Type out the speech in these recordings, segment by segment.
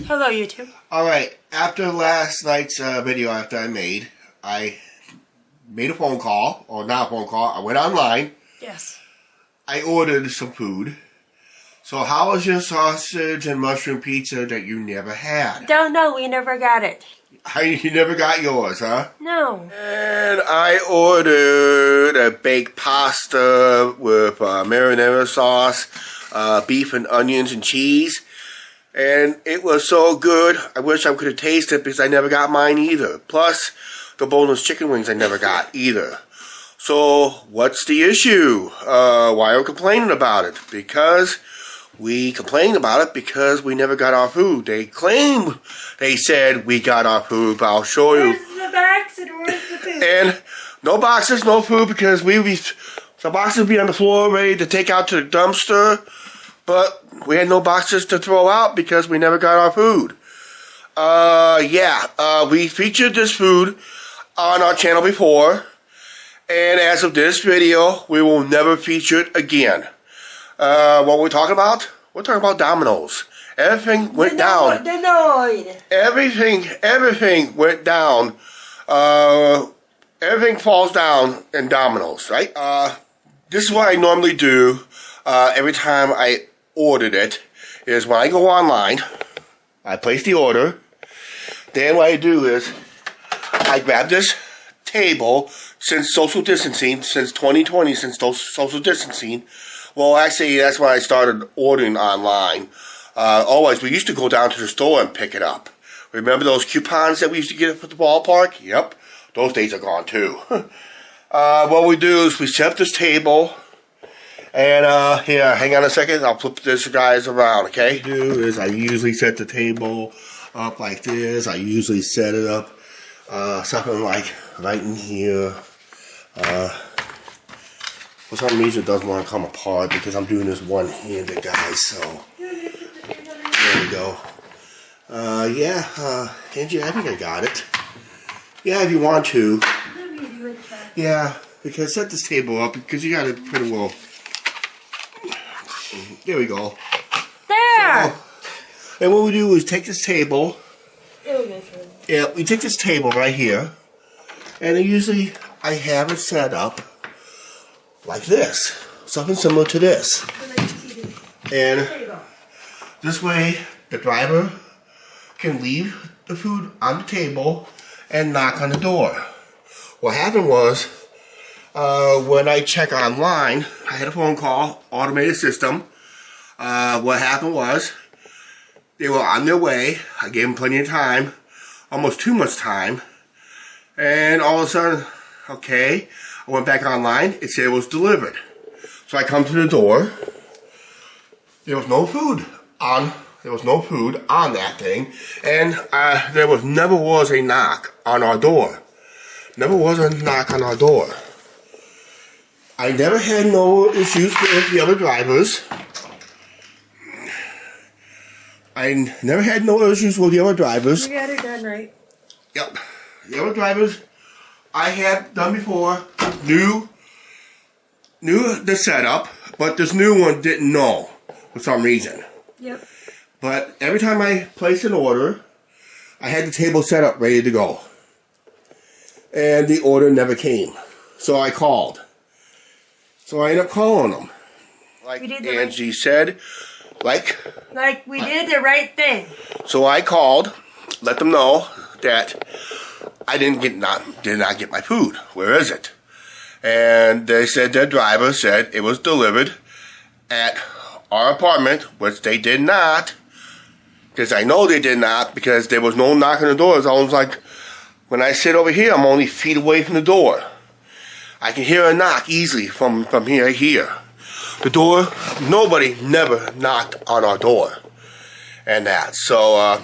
Hello, YouTube. Alright, after last night's video I made a phone call, or not a phone call, I went online. Yes. I ordered some food. So how was your sausage and mushroom pizza that you never had? Don't know, we never got it. You never got yours, huh? No. And I ordered a baked pasta with marinara sauce, beef and onions and cheese. And it was so good, I wish I could have tasted it because I never got mine either. Plus, the boneless chicken wings I never got either. So, what's the issue? Why are we complaining about it? Because we complained about it because we never got our food. They claim they said we got our food, but I'll show you. Where's the box and where's the food? And no boxes, no food, because the boxes would be on the floor ready to take out to the dumpster. But we had no boxes to throw out because we never got our food. We featured this food on our channel before. And as of this video, we will never feature it again. What we're talking about? We're talking about Domino's. Everything went down. Everything went down. Everything falls down in Domino's, right? This is what I normally do every time I ordered it, is when I go online, I place the order, then what I do is I grab this table, since social distancing, since 2020, since social distancing. Well, actually, that's when I started ordering online. Always, we used to go down to the store and pick it up. Remember those coupons that we used to get at the ballpark? Yep, those days are gone too. What we do is we set up this table, and here, hang on a second, I'll flip this guys around, okay? What I do is I usually set the table up like this. I usually set it up something like right in here. For some reason it doesn't want to come apart because I'm doing this one-handed, guys, so there we go. Angie, I think I got it. Yeah, if you want to. Yeah, because set this table up because you got it pretty well. There we go. There! So, and what we do is take this table. Yeah, we take this table right here. And usually I have it set up like this. Something similar to this. And this way the driver can leave the food on the table and knock on the door. What happened was, when I check online, I had a phone call, automated system. What happened was, they were on their way. I gave them plenty of time, almost too much time. And all of a sudden, okay, I went back online, it said it was delivered. So I come to the door, there was no food on that thing, and there never was a knock on our door. Never was a knock on our door. I never had no issues with the other drivers. I never had no issues with the other drivers. You got it done right. Yep. The other drivers I had done before knew the setup, but this new one didn't know for some reason. Yep. But every time I placed an order, I had the table set up ready to go. And the order never came. So I called. So I ended up calling them. Like Angie said, like we did the right thing. So I called, let them know that I did not get my food. Where is it? And they said their driver said it was delivered at our apartment, which they did not. Because I know they did not, because there was no knock on the doors. I was like, when I sit over here, I'm only feet away from the door. I can hear a knock easily from here to here. The door, nobody never knocked on our door. And that. So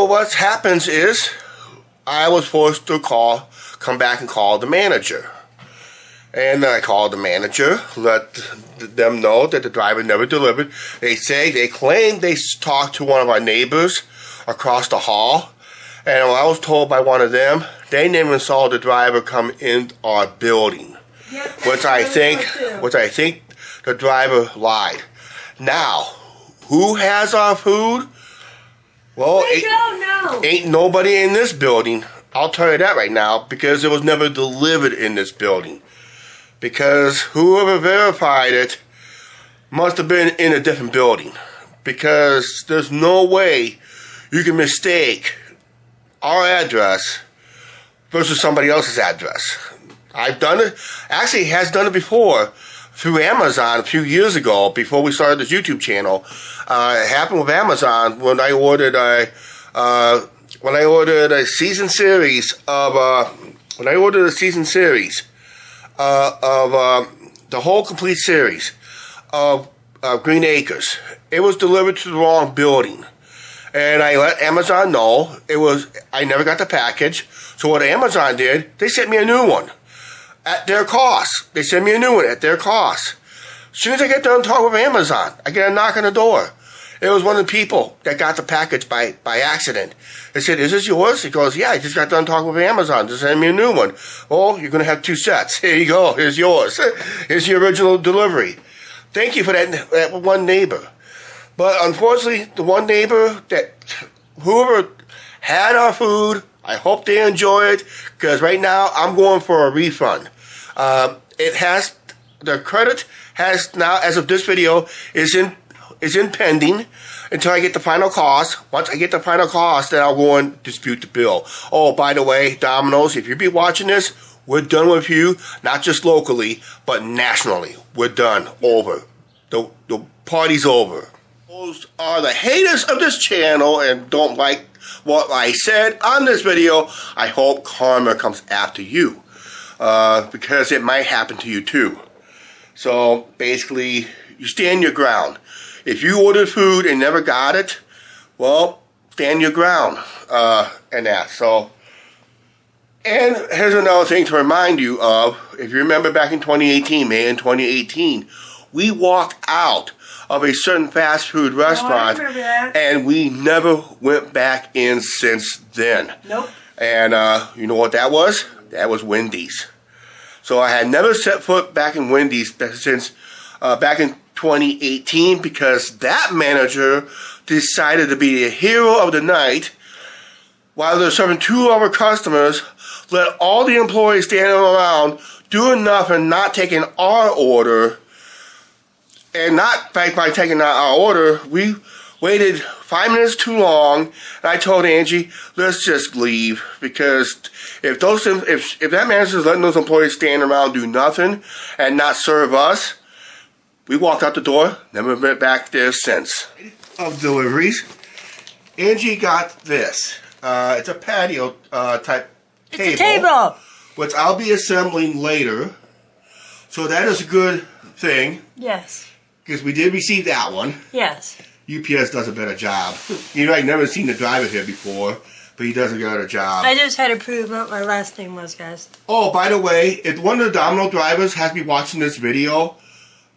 what happens is, I was forced to come back and call the manager. And I called the manager, let them know that the driver never delivered. They claim they talked to one of our neighbors across the hall. And I was told by one of them, they never saw the driver come in our building. Yep, which I think the driver lied. Now, who has our food? Well, We don't know. ain't nobody in this building. I'll tell you that right now, because it was never delivered in this building. Because whoever verified it must have been in a different building. Because there's no way you can mistake our address versus somebody else's address. I've done it. Actually, has done it before through Amazon a few years ago, before we started this YouTube channel. It happened with Amazon when I ordered a season series of the whole complete series of Green Acres. It was delivered to the wrong building, and I let Amazon know I never got the package. So what Amazon did, they sent me a new one at their cost. They sent me a new one at their cost. As soon as I get done talking with Amazon, I get a knock on the door. It was one of the people that got the package by accident. They said, "Is this yours?" He goes, "Yeah, I just got done talking with Amazon. Just send me a new one." "Oh, you're going to have 2 sets. Here you go. Here's yours. Here's your original delivery." Thank you for that one neighbor. But unfortunately, the one neighbor whoever had our food, I hope they enjoy it, because right now I'm going for a refund. The credit has now, as of this video, is in pending until I get the final cost. Once I get the final cost, then I'll go and dispute the bill. Oh, by the way, Domino's, if you be watching this, we're done with you, not just locally, but nationally. We're done. Over. The party's over. Those are the haters of this channel and don't like what I said on this video. I hope karma comes after you, because it might happen to you too. So basically, you stand your ground. If you ordered food and never got it, well, stand your ground, and that. So, and here's another thing to remind you of. If you remember back in 2018, May in 2018, we walked out of a certain fast food restaurant, and we never went back in since then. Nope. And you know what that was? That was Wendy's. So I had never set foot back in Wendy's since back in 2018, because that manager decided to be the hero of the night. While they're serving 2 of our customers, let all the employees standing around doing nothing, not taking our order. And not by taking our order, we waited 5 minutes too long, and I told Angie, let's just leave, because if that manager's letting those employees stand around do nothing and not serve us, we walked out the door, never been back there since. Of deliveries, Angie got this. It's a patio type table. It's a table. Which I'll be assembling later. So that is a good thing. Yes. Because we did receive that one. Yes. UPS does a better job. You know, I've never seen the driver here before, but he does a better job. I just had to prove what my last name was, guys. Oh, by the way, if one of the Domino drivers has to be watching this video,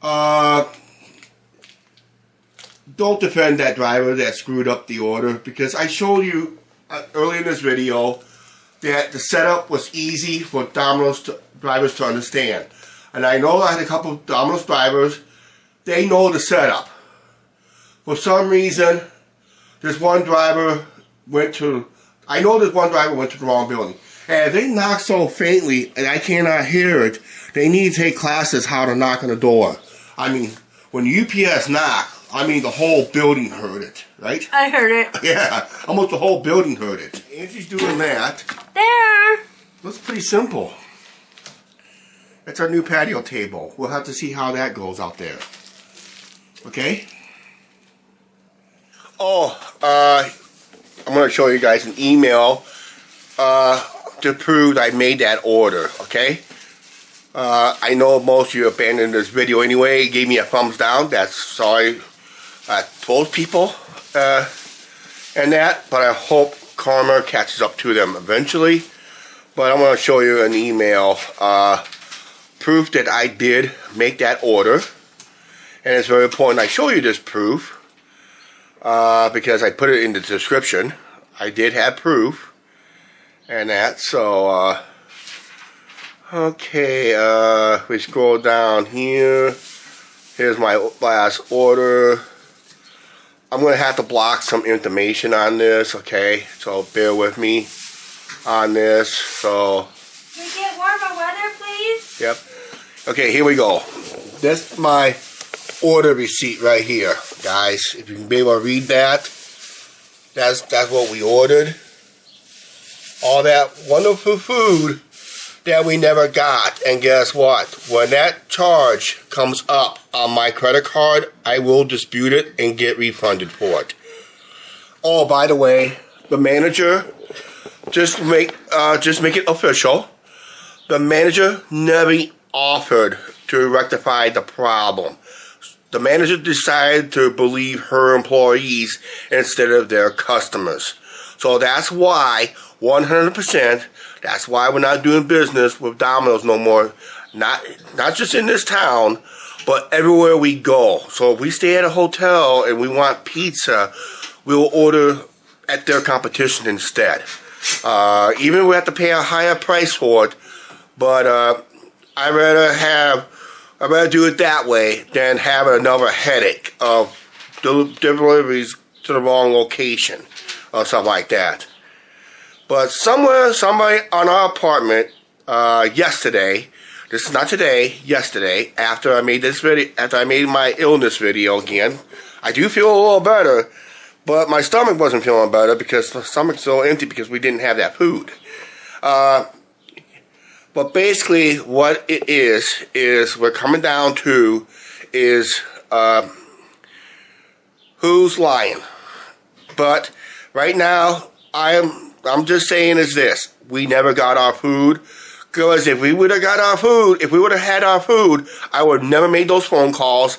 don't defend that driver that screwed up the order, because I showed you earlier in this video that the setup was easy for Domino's drivers to understand. And I know I had a couple of Domino's drivers, they know the setup. For some reason, this one driver went to the wrong building. And if they knock so faintly and I cannot hear it, they need to take classes how to knock on the door. I mean, when UPS knock, I mean the whole building heard it, right? I heard it. Yeah, almost the whole building heard it. Angie's doing that. There. That's pretty simple. That's our new patio table. We'll have to see how that goes out there. Okay? Oh, I'm going to show you guys an email to prove I made that order, okay? I know most of you abandoned this video anyway, gave me a thumbs down. That's sorry I told people and that, but I hope karma catches up to them eventually. But I'm going to show you an email, proof that I did make that order. And it's very important I show you this proof. Because I put it in the description. I did have proof and that, so okay, we scroll down here. Here's my last order. I'm going to have to block some information on this, okay? So bear with me on this. So, Can we get warmer weather, please? yep. Okay, here we go. That's my order receipt right here, guys. If you can be able to read that, that's what we ordered. All that wonderful food that we never got. And guess what? When that charge comes up on my credit card, I will dispute it and get refunded for it. Oh, by the way, the manager, just make it official. The manager never offered to rectify the problem. The manager decided to believe her employees instead of their customers. So that's why, 100%, that's why we're not doing business with Domino's no more. Not just in this town, but everywhere we go. So if we stay at a hotel and we want pizza, we'll order at their competition instead. Even we have to pay a higher price for it, but I'd rather do it that way than have another headache of deliveries to the wrong location or something like that. But somebody on our apartment yesterday, this is not today, yesterday, after I made this video, after I made my illness video again, I do feel a little better, but my stomach wasn't feeling better because the stomach's so empty because we didn't have that food. But basically what it is we're coming down to is who's lying. But right now, I'm just saying is this. We never got our food. Because if we would have got our food, if we would have had our food, I would have never made those phone calls.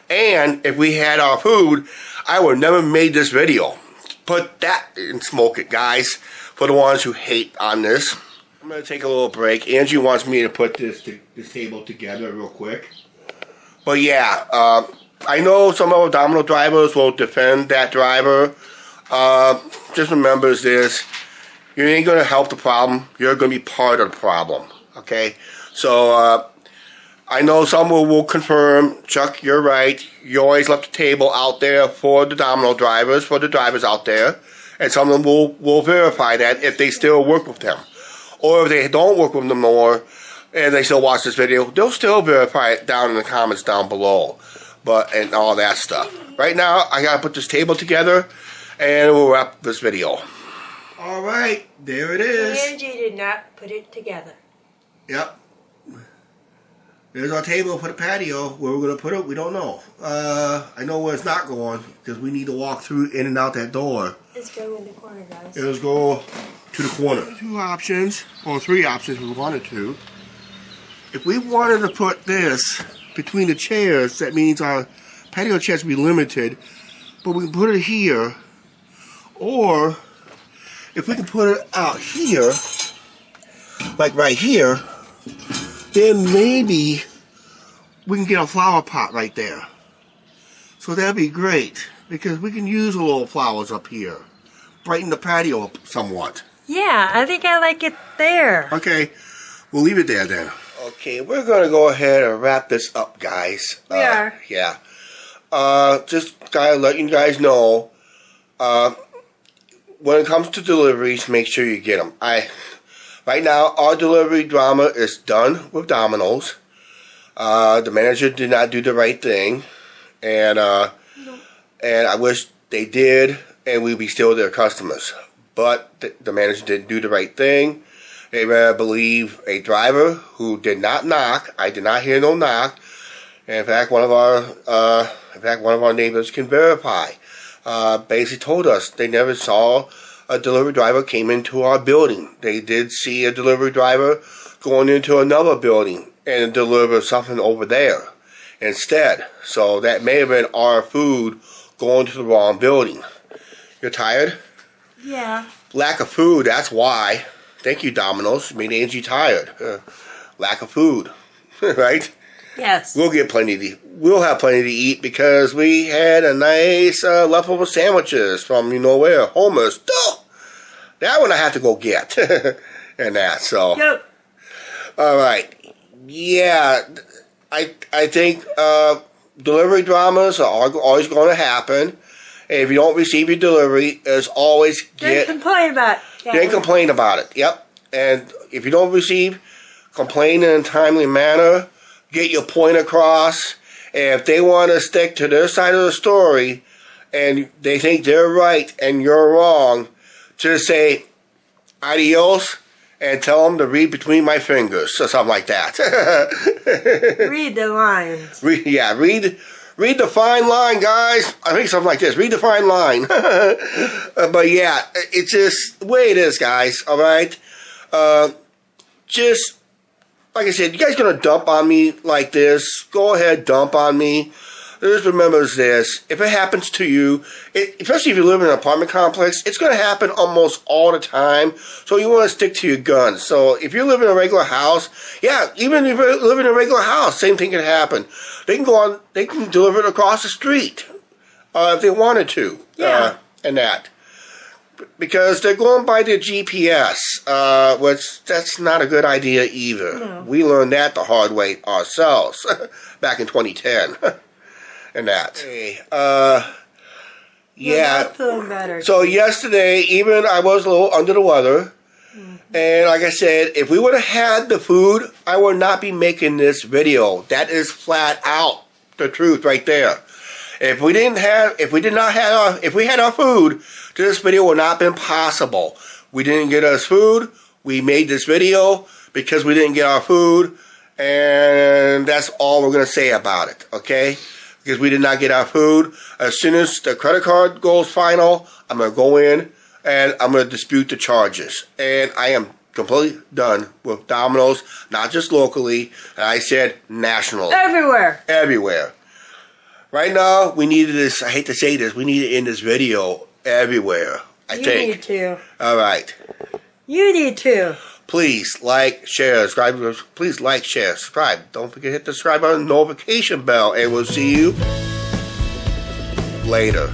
And if we had our food, I would have never made this video. Put that and smoke it, guys. For the ones who hate on this. I'm going to take a little break. Angie wants me to put this table together real quick. But yeah, I know some of our Domino drivers will defend that driver. Just remember this. You ain't going to help the problem. You're going to be part of the problem. Okay? So, I know some will confirm, Chuck, you're right. You always left the table out there for the Domino drivers, for the drivers out there. And some of them will verify that if they still work with them. Or if they don't work with them more and they still watch this video, they'll still verify it down in the comments down below. And all that stuff. Right now, I got to put this table together and we'll wrap this video. Alright, there it is. Angie did not put it together. Yep. There's our table for the patio. Where we're going to put it, we don't know. I know where it's not going because we need to walk through in and out that door. It's going in the corner, guys. It'll go to the corner. Two options, or three options if we wanted to. If we wanted to put this between the chairs, that means our patio chairs will be limited. But we can put it here. Or if we can put it out here, like right here, then maybe we can get a flower pot right there. So that'd be great, because we can use a little flowers up here. Brighten the patio up somewhat. Yeah, I think I like it there. Okay, we'll leave it there then. Okay, we're going to go ahead and wrap this up, guys. We are. Yeah. Just gotta let you guys know, when it comes to deliveries, make sure you get them. Right now, our delivery drama is done with Domino's. The manager did not do the right thing, and I wish they did, and we'd be still their customers. But the manager didn't do the right thing. They rather believe a driver who did not knock. I did not hear no knock. And in fact, one of our neighbors can verify. Basically told us they never saw a delivery driver came into our building. They did see a delivery driver going into another building and deliver something over there instead. So that may have been our food going to the wrong building. You're tired? Yeah. Lack of food, that's why. Thank you, Domino's. Made Angie tired. Lack of food. Right? Yes. We'll have plenty to eat because we had a nice leftover sandwiches from you know where, Homer's. That one I have to go get. And that, so. Yep. Alright. Yeah, I think delivery dramas are always going to happen. if you don't receive your delivery, as always, Don't complain about it. then complain about it. Yep. And if you don't receive, complain in a timely manner. Get your point across. And if they want to stick to their side of the story, and they think they're right and you're wrong, just say adios and tell them to read between my fingers or something like that. Read the lines. Read the fine line, guys. I think something like this. Read the fine line. But yeah, it's just the way it is, guys. All right. Just like I said, you guys gonna dump on me like this? Go ahead, dump on me. Just remember this: if it happens to you, especially if you live in an apartment complex, it's going to happen almost all the time. So you want to stick to your guns. So if you live in a regular house, yeah, even if you live in a regular house, same thing can happen. They can go on, they can deliver it across the street if they wanted to. Yeah. And that. Because they're going by their GPS, which that's not a good idea either. No. We learned that the hard way ourselves back in 2010. And that. Hey, yeah. Not feeling better. So yesterday, even I was a little under the weather. Mm-hmm. And like I said, if we would have had the food, I would not be making this video. That is flat out the truth right there. If we had our food, this video would not have been possible. We didn't get us food. We made this video because we didn't get our food. And that's all we're going to say about it, okay? Because we did not get our food. As soon as the credit card goes final, I'm going to go in and I'm going to dispute the charges. And I am completely done with Domino's, not just locally. And I said nationally. Everywhere. Everywhere. Right now, we need this, I hate to say this, we need it in this video everywhere, I think. You need to. All right. You need to. Please like, share, subscribe. Please like, share, subscribe. Don't forget to hit the subscribe button, notification bell, and we'll see you later.